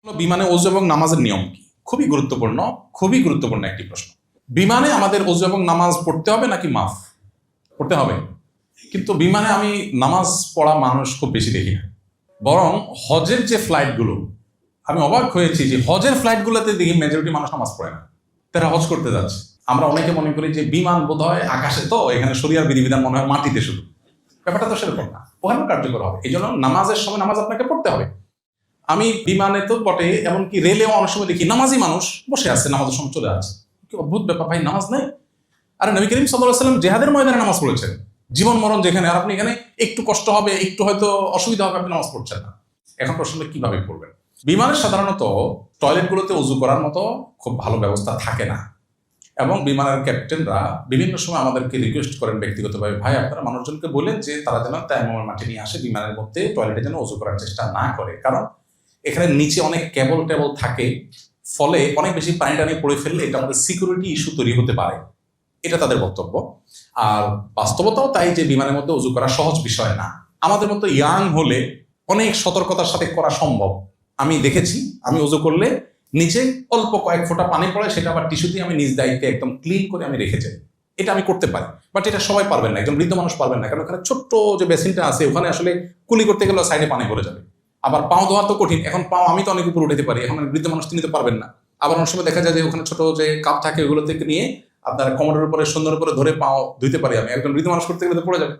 বিমানে ওযু এবং নামাজের নিয়ম কি? খুবই গুরুত্বপূর্ণ একটি প্রশ্ন। বিমানে আমাদের ওযু এবং নামাজ পড়তে হবে নাকি মাফ? পড়তে হবে। কিন্তু বিমানে আমি নামাজ পড়া মানুষ খুব বেশি দেখি না। বরং হজের যে ফ্লাইটগুলো, আমি অবাক হয়েছি যে হজের ফ্লাইটগুলোতে দেখি মেজরিটি মানুষ নামাজ পড়ে না, তারা হজ করতে যাচ্ছে। আমরা অনেকে মনে করি যে বিমান বোধ হয় আকাশে, তো এখানে শরিয়ার বিধিবিধান মনে হয় মাটিতে শুধু। ব্যাপারটা তো সেরকম না, ওখানে কার্যকর হবে। এই জন্য নামাজের সময় নামাজ আপনাকে পড়তে হবে। আমি বিমানে তো বটে, এমনকি রেলেও অনেক সময় দেখি নামাজি মানুষ বসে আছে, নামাজের সময় চলে আসছে। কি অদ্ভুত ব্যাপার ভাই, নামাজ নাই? আরে নবী করিম সাল্লাল্লাহু আলাইহি ওয়াসাল্লাম জিহাদের ময়দানে নামাজ পড়েছেন, জীবন মরণ যেখানে, আর আপনি এখানে একটু কষ্ট হবে, একটু হয়তো অসুবিধা হবে, আপনি নামাজ পড়ছেন না। এখন প্রশ্ন কিভাবে পড়বেন? বিমানে সাধারণত টয়লেটগুলোতে ওযু করার মতো খুব ভালো ব্যবস্থা থাকে না, এবং বিমানের ক্যাপ্টেনরা বিভিন্ন সময় আমাদেরকে রিকোয়েস্ট করেন ব্যক্তিগতভাবে, ভাই আপনারা মানুষজনকে বলেন যে তারা যেন তায়াম্মুমের মাটি নিয়ে আসে, বিমানের মধ্যে টয়লেটে যেন ওযু করার চেষ্টা না করে, কারণ এখানে নিচে অনেক কেবল টেবল থাকে, ফলে অনেক বেশি পানি টানি পড়ে ফেললে এটা আমাদের সিকিউরিটি ইস্যু তৈরি হতে পারে। এটা তাদের বক্তব্য। আর বাস্তবতাও তাই যে বিমানের মধ্যে ওযু করা সহজ বিষয় না। আমাদের মতো ইয়াং হলে অনেক সতর্কতার সাথে করা সম্ভব। আমি দেখেছি, আমি ওযু করলে নিচে অল্প কয়েক ফোঁটা পানি পড়ে, সেটা আবার টিস্যু দিয়ে আমি নিজ দায়িত্বে একদম ক্লিন করে আমি রেখে যাই। এটা আমি করতে পারি, বাট এটা সবাই পারবেন না, একজন বৃদ্ধ মানুষ পারবেন না, কারণ ওখানে ছোট্ট যে বেসিনটা আছে ওখানে আসলে কুলি করতে গেলে সাইডে পানি ভরে যাবে। আবার পাও ধোয়া তো কঠিন, এখন পাও আমি তো অনেক উপর উঠাতে পারি, এখন বৃদ্ধ মানুষ তিনি তো পারবেন না। আবার অনেক সময় দেখা যায় যে ওখানে ছোট যে কাপ থাকে ওগুলো থেকে নিয়ে আপনার কোমরের উপরে সুন্দর উপরে ধরে পাও ধুইতে পারি আমি, একজন বৃদ্ধ মানুষ করতে গেলে তো পড়ে যাবে,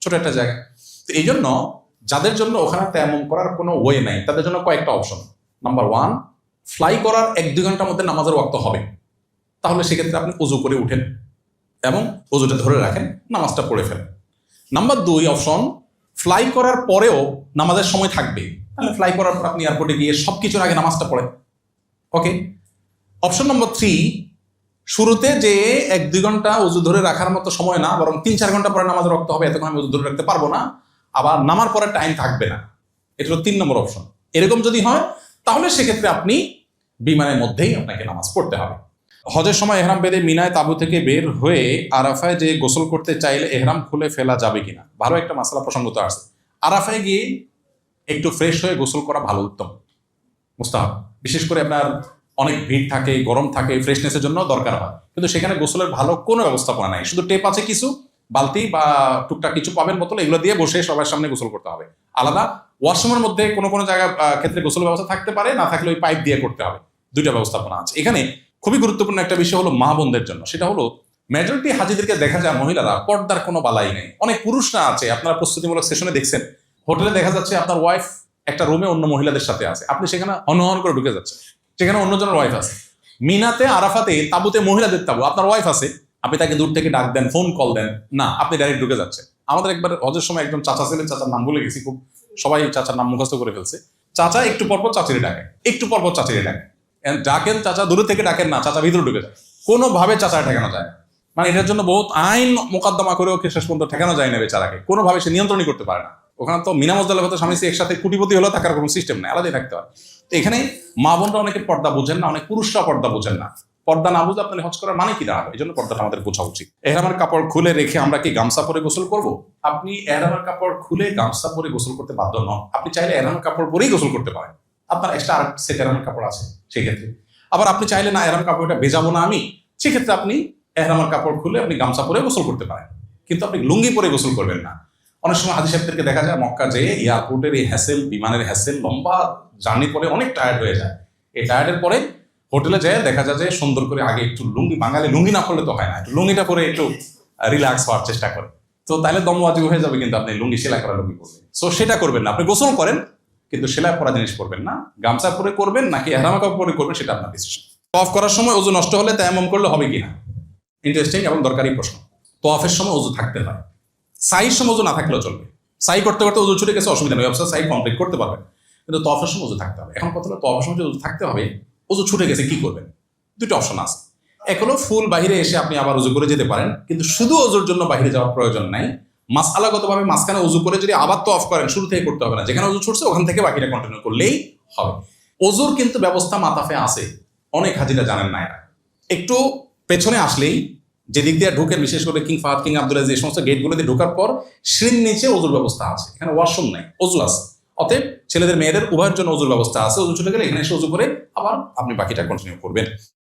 ছোট একটা জায়গা। তো এই জন্য যাদের জন্য ওখানে তায়াম্মুম করার কোনো ওয়ে নাই, তাদের জন্য কয়েকটা অপশন। নাম্বার 1, ফ্লাই করার 1-2 ঘন্টার মধ্যে নামাজের ওয়াক্ত হবে, তাহলে সেক্ষেত্রে আপনি ওযু করে উঠেন এবং ওযুটা ধরে রাখেন, নামাজটা পড়ে ফেলেন। নাম্বার 2 অপশন, ফ্লাই করার পরেও নামাজের সময় থাকবে, তাহলে ফ্লাই করার পর আপনি এয়ারপোর্টে গিয়ে সবকিছুর আগে নামাজটা পড়েন। ওকে। অপশন নম্বর 3, শুরুতে যে 1-2 ঘন্টা ওযু ধরে রাখার মতো সময় না, বরং 3-4 ঘন্টা পরে নামাজের ওয়াক্ত হবে, এতক্ষণ আমি ওযু ধরে রাখতে পারবো না, আবার নামার পরে টাইম থাকবে না। এটা হলো 3 নম্বর অপশন। এরকম যদি হয় তাহলে সেক্ষেত্রে আপনি বিমানের মধ্যেই আপনাকে নামাজ পড়তে হবে। হজের সময় এহরাম বেঁধে মিনায় তাঁবু থেকে বের হয়ে আরাফায় যে গোসল করতে চাইলে এহরাম খুলে ফেলা যাবে কিনা? ভালো একটা মাসআলা প্রসঙ্গত আছে। আরাফায় গিয়ে একটু ফ্রেশ হয়ে গোসল করা ভালো, উত্তম, মুস্তাহাব। বিশেষ করে আপনার অনেক ভিড় থাকে, গরম থাকে, ফ্রেশনেসের জন্য দরকার হয়, কিন্তু সেখানে গোসলের ভালো কোনো ব্যবস্থাপনা নাই। শুধু টেপ আছে কিছু, বালতি বা টুকটাক কিছু পাবেন বোতল, এগুলো দিয়ে বসে সবার সামনে গোসল করতে হবে। আলাদা ওয়াশরুমের মধ্যে কোনো কোনো জায়গা ক্ষেত্রে গোসল ব্যবস্থা থাকতে পারে, না থাকলে ওই পাইপ দিয়ে করতে হবে। 2টা ব্যবস্থাপনা আছে। এখানে খুবই গুরুত্বপূর্ণ একটা বিষয় হলো মা বোনদের জন্য, সেটা হলো মেজরিটি হাজিদেরকে দেখা যায় মহিলারা পর্দার কোনো বালাই নেই। অনেক পুরুষরা আছে, আপনারা প্রস্তুতিমূলক সেশনে দেখছেন, হোটেলে দেখা যাচ্ছে আপনার ওয়াইফ একটা রুমে অন্য মহিলাদের সাথে আছে, আপনি সেখানে হনহন করে ঢুকে যাচ্ছে, সেখানে অন্যজনের ওয়াইফ আছে। মিনাতে আরাফাতে তাঁবুতে মহিলাদের তাঁবু, আপনার ওয়াইফ আছে, আপনি তাকে দূর থেকে ডাক দেন, ফোন কল দেন না, আপনি ডাইরেক্ট ঢুকে যাচ্ছে। আমাদের একবার হজের সময় একজন চাচা ছিলেন, চাচার নাম ভুলে গেছি, খুব সবাই চাচার নাম মুখস্থ করে ফেলছে। চাচা একটু পরপর চাচিরে ডাকে, একটু পরপর চাচিরে ডাকে, ডাকেন চাচা, দূরে থেকে ডাকেন না, চাচা ভিতরে ঢুকে যায়। কোনোভাবে চাচা ঠেকানো যায় না, মানে এটার জন্য বহুত আইন মোকদ্দমা করেও শেষ পর্যন্ত ঠেকানো যায় না বেচারাকে, কোনোভাবে সে নিয়ন্ত্রণই করতে পারে না। ওখানে তো মিনা মসজিদের হতো স্বামী স্ত্রী একসাথে কুটিপতি হলেও থাকার কোনো সিস্টেম নেই, আলাদাই থাকতে হয়। তো এখানে মা বোনরা অনেকে পর্দা বোঝেন না, অনেক পুরুষরা পর্দা বোঝেন না। পর্দা না বুঝে আপনার হজ করার মানে কি দাঁড়াবে? এই জন্য পর্দাটা আমাদের বোঝা উচিত। এহরামের কাপড় খুলে রেখে আমরা কি গামছা পরে গোসল করব? আপনি এহরামের কাপড় খুলে গামছা পরে গোসল করতে বাধ্য নন। আপনি চাইলে এহরামের কাপড় পরেই গোসল করতে পারেন, আপনার এক্সট্রা আর সেট এহরামের কাপড় আছে সেক্ষেত্রে। আবার আপনি চাইলে না এহরাম কাপড়টা ভেজাবো না আমি, সেক্ষেত্রে আপনি এহরামের কাপড় খুলে আপনি গামছা পরে গোসল করতে পারেন, কিন্তু আপনি লুঙ্গি পরে গোসল করবেন না। অনেক সময় হাজি সাহেবদেরকে দেখা যায় মক্কা যে এয়ারপোর্টের এই হ্যাসেল, বিমানের হ্যাসেল, লম্বা জার্নি পরে অনেক টায়ার্ড হয়ে যায়। এই টায়ার্ডের পরে হোটেলে যায় দেখা যায় যে সুন্দর করে আগে একটু লুঙ্গি, বাঙালি লুঙ্গি না পড়লে তো হয় না, একটু লুঙ্গিটা পরে একটু রিল্যাক্স হওয়ার চেষ্টা করে, তো তাহলে দম ওয়াজিব হয়ে যাবে, কিন্তু আপনি লুঙ্গি সেলাই করা লুঙ্গি পরবেন। সো সেটা করবেন না, আপনি গোসল করেন কিন্তু সেলাই করা জিনিস করবেন না। গামছা পরে করবেন নাকি এহরাম কাপড় পরে করবেন সেটা আপনার ডিসিশন। তওয়াফ করার সময় ওযু নষ্ট হলে তায়াম্মুম করলে হবে কিনা? ইন্টারেস্টিং এবং দরকারি প্রশ্ন। তওয়াফের সময় ওযু থাকতে হয়, সাইয়ের সময় ওযু না থাকলেও চলবে। সাই করতে করতে ওযু ছুটে গেছে, অসুবিধা নেই, অবশ্যই সাই কমপ্লিট করতে পারবেন, কিন্তু তওয়াফের সময় ওযু থাকতে হবে। এখন কথা হলো তওয়াফের সময় ওযু থাকতে হবে, ওযু ছুটে গেছে কি করবেন? 2টা অপশন আছে। এক হলো ফুল বাহিরে এসে আপনি আবার ওযু করে যেতে পারেন, কিন্তু শুধু ওযুর জন্য বাহিরে যাওয়ার প্রয়োজন নাই। মাসআলাগতভাবে মাঝখানে ওযু করে যদি আবার তওয়াফ করেন, শুরু থেকে করতে হবে না, যেখানে ওযু ছুটছে ওখান থেকে বাকিটা কন্টিনিউ করলেই হবে। ওযুর কিন্তু ব্যবস্থা মাতাফে আছে, অনেক হাজিরা জানেন না এটা। একটু পেছনে আসলেই যেদিক দিয়ে ঢুকেন, বিশেষ করে কিং ফাহাদ, কিং আব্দুল আজিজ, এই সমস্ত গেটগুলো দিয়ে ঢোকার পর সিঁড়ির নিচে ওযুর ব্যবস্থা আছে, এখানে ওয়াশরুম নাই, ওযু আছে। অতএব ছেলেদের মেয়েদের উভয়ের জন্য ওযুর ব্যবস্থা আছে। ওযু ছুটে গেলে এখানে এসে ওযু করে আবার আপনি বাকিটা কন্টিনিউ করবেন।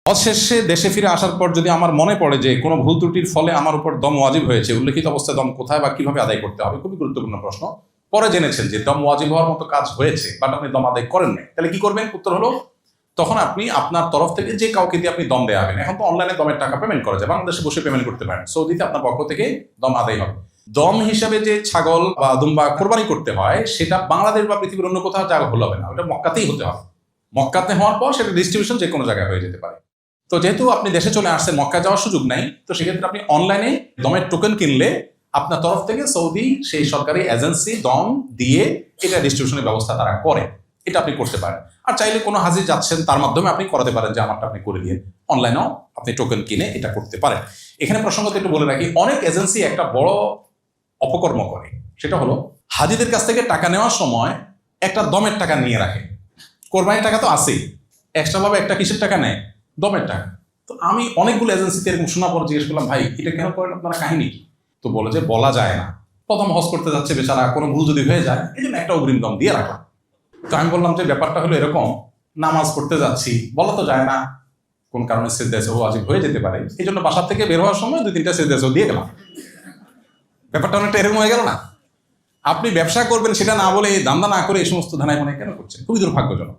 হজ শেষে দেশে ফিরে আসার পর যদি আমার মনে পড়ে যে কোনো ভুল ত্রুটির ফলে আমার উপর দম ওয়াজিব হয়েছে, উল্লেখিত অবস্থায় দম কোথায় বা কিভাবে আদায় করতে হবে, খুবই গুরুত্বপূর্ণ প্রশ্ন। পরে জেনেছেন যে দম ওয়াজিব হওয়ার মতো কাজ হয়েছে, বাট আপনি দম আদায় করেন নাই, তাহলে কি করবেন? উত্তর হলো, তখন আপনি আপনার তরফ থেকে যে কাউকে দিয়ে আপনি দম দেওয়াবেন। এখন তো অনলাইনে দমের টাকা পেমেন্ট করা যায়, বাংলাদেশে বসে পেমেন্ট করতে পারেন, সৌদিতে আপনার পক্ষ থেকে দম আদায় হবে। দম হিসাবে যে ছাগল বা দুম্বা কোরবানি করতে হয়, সেটা বাংলাদেশ বা পৃথিবীর অন্য কোথাও জায়গা হলে হবে না, ওটা মক্কাতেই হতে হবে। মক্কাতে হওয়ার পর সেটা ডিস্ট্রিবিউশন যে কোনো জায়গায় হয়ে যেতে পারে। তো যেহেতু আপনি দেশে চলে আসছেন, মক্কা যাওয়ার সুযোগ নাই, তো সেক্ষেত্রে আপনি অনলাইনে দমের টোকেন কিনলে আপনার তরফ থেকে সৌদি সেই সরকারি এজেন্সি দম দিয়ে এটা ডিস্ট্রিবিউশনের ব্যবস্থা তারা করে, এটা আপনি করতে পারেন। আর চাইলে কোনো হাজি যাচ্ছেন তার মাধ্যমে আপনি করাতে পারেন যে আমারটা আপনি করে দিয়ে, অনলাইনেও আপনি টোকেন কিনে এটা করতে পারেন। এখানে প্রসঙ্গত একটু বলে রাখি, অনেক এজেন্সি একটা বড় অপকর্ম করে, সেটা হলো হাজিদের কাছ থেকে টাকা নেওয়ার সময় একটা দমের টাকা নিয়ে রাখে। কোরবানির টাকা তো আছেই, এক্সট্রাভাবে একটা কিসের টাকা নেয়? দমের টাকা। তো আমি অনেকগুলো এজেন্সিতে এরকম শোনা পর জিজ্ঞেস করলাম, ভাই এটা কেন করেন আপনারা, কাহিনী কি? তো বলে যে বলা যায় না, প্রথম হজ করতে যাচ্ছে বেচারা, কোনো ভুল যদি হয়ে যায় এই জন্য একটা অগ্রিম দম দিয়ে রাখলাম। তো আমি বললাম যে ব্যাপারটা হলো এরকম, নামাজ পড়তে যাচ্ছি, বলা তো যায় না, কোন কারণে সিজদায়ে সাহু ওয়াজিব হয়ে যেতে পারে, এই জন্য বাসার থেকে বের হওয়ার সময় 2-3টা সিজদায়ে সাহু দিয়ে গেলাম। ব্যাপারটা অনেকটা এরকম হয়ে গেল না? আপনি ব্যবসা করবেন সেটা না বলে, দান্দা না করে এই সমস্ত ধানায় মনে কেন করছেন? খুবই দুর্ভাগ্যজনক।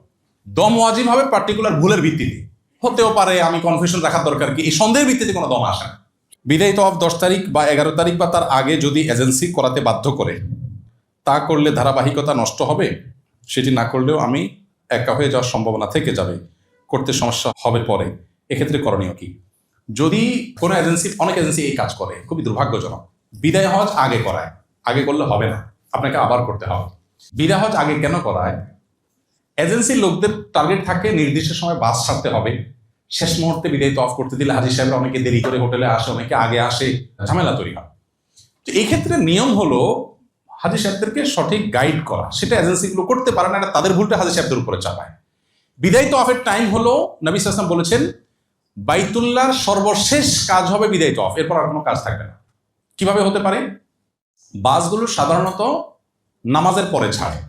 দম ওয়াজিব হবে পার্টিকুলার ভুলের ভিত্তিতে, হতেও পারে আমি কনফিউশন রাখার দরকার কি, এই সন্দেহের ভিত্তিতে কোনো দম আসে না। বিদায়ী তওয়াফ 10 তারিখ বা 11 তারিখ বা তার আগে যদি এজেন্সি করাতে বাধ্য করে, তা করলে ধারাবাহিকতা নষ্ট হবে, সেটি না করলেও আমি একা হয়ে যাওয়ার সম্ভাবনা থেকে যাবে, করতে সমস্যা হবে পরে, এক্ষেত্রে করণীয় কি? যদি কোনো এজেন্সি, অনেক এজেন্সি এই কাজ করে, খুবই দুর্ভাগ্যজনক, বিদায় হজ আগে করায়, আগে করলে হবে না, আপনাকে আবার করতে হবে। বিদায় হজ আগে কেন করায়? এজেন্সির লোকদের টার্গেট থাকে নির্দিষ্ট সময় বাস ছাড়তে হবে, শেষ মুহূর্তে বিদায় তওয়াফ করতে দিলে হাজি সাহেবরা অনেকে দেরি করে হোটেলে আসে, অনেকে আগে আসে, ঝামেলা তৈরি হয়। তো এই ক্ষেত্রে নিয়ম হলো হাজি সাহেবদেরকে সঠিক গাইড করা, সেটা এজেন্সিগুলো করতে পারে না, তাদের ভুলটা হাজি সাহেবদের উপরে চাপায়। বিদায় তওয়াফের টাইম হলো, নবী সাল্লাল্লাহু আলাইহি ওয়াসাল্লাম বলেছেন, বাইতুল্লাহর সর্বশেষ কাজ হবে বিদায় তওয়াফ, এরপর আর কোনো কাজ থাকবে না। কিভাবে হতে পারে? বাসগুলো সাধারণত নামাজের পরে ছাড়ে,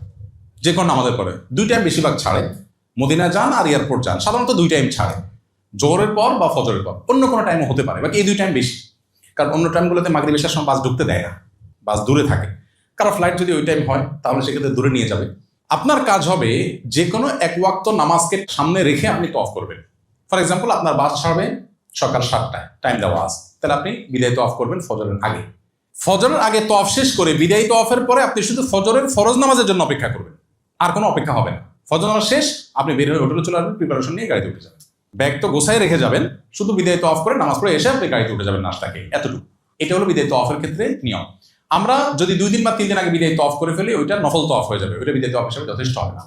যে কোনো নামাজের পরে 2 টাইম বেশিরভাগ ছাড়ে, মদিনা যান আর এয়ারপোর্ট যান, সাধারণত 2 টাইম ছাড়ে, জোহরের পর বা ফজরের পর, অন্য কোনো টাইমও হতে পারে, বাকি এই 2 টাইম বেশি। কারণ অন্য টাইমগুলোতে মাগরিব এশার সময় বাস ঢুকতে দেয় না, বাস দূরে থাকে। কারো ফ্লাইট যদি ওই টাইম হয় তাহলে সেক্ষেত্রে দূরে নিয়ে যাবে। আপনার কাজ হবে যে কোনো এক ওয়াক্ত নামাজকে সামনে রেখে আপনি তওয়াফ করবেন। ফর এক্সাম্পল, আপনার বাস ছাড়বে সকাল 7টায়, টাইম দেওয়া আছে, তাহলে আপনি বিদায় তওয়াফ করবেন ফজরের আগে। ফজরের আগে তওয়াফ শেষ করে বিদায়ী তওয়াফের পরে আপনি শুধু ফজরের ফরজ নামাজের জন্য অপেক্ষা করবেন, আর কোনো অপেক্ষা হবে না। ফজর নামাজ শেষ, আপনি বের হয়ে হোটেলে চলে আসবেন, প্রিপারেশন নিয়ে গাড়িতে উঠে যাবেন, ব্যাগ তো গোছায় রেখে যাবেন, শুধু বিদায় তওয়াফ করে নামাজ পড়ে এসে আপনি গাড়িতে উঠে যাবেন নাস্তাকে, এতটুকু। এটা হলো বিদায় তওয়াফের ক্ষেত্রে নিয়ম। আমরা যদি 2 দিন বা 3 দিন আগে বিদায় তওয়াফ করে ফেলি, ওইটা নফল তওয়াফ হয়ে যাবে, ওইটা বিদায় তওয়াফ হিসেবে যথেষ্ট হবে না।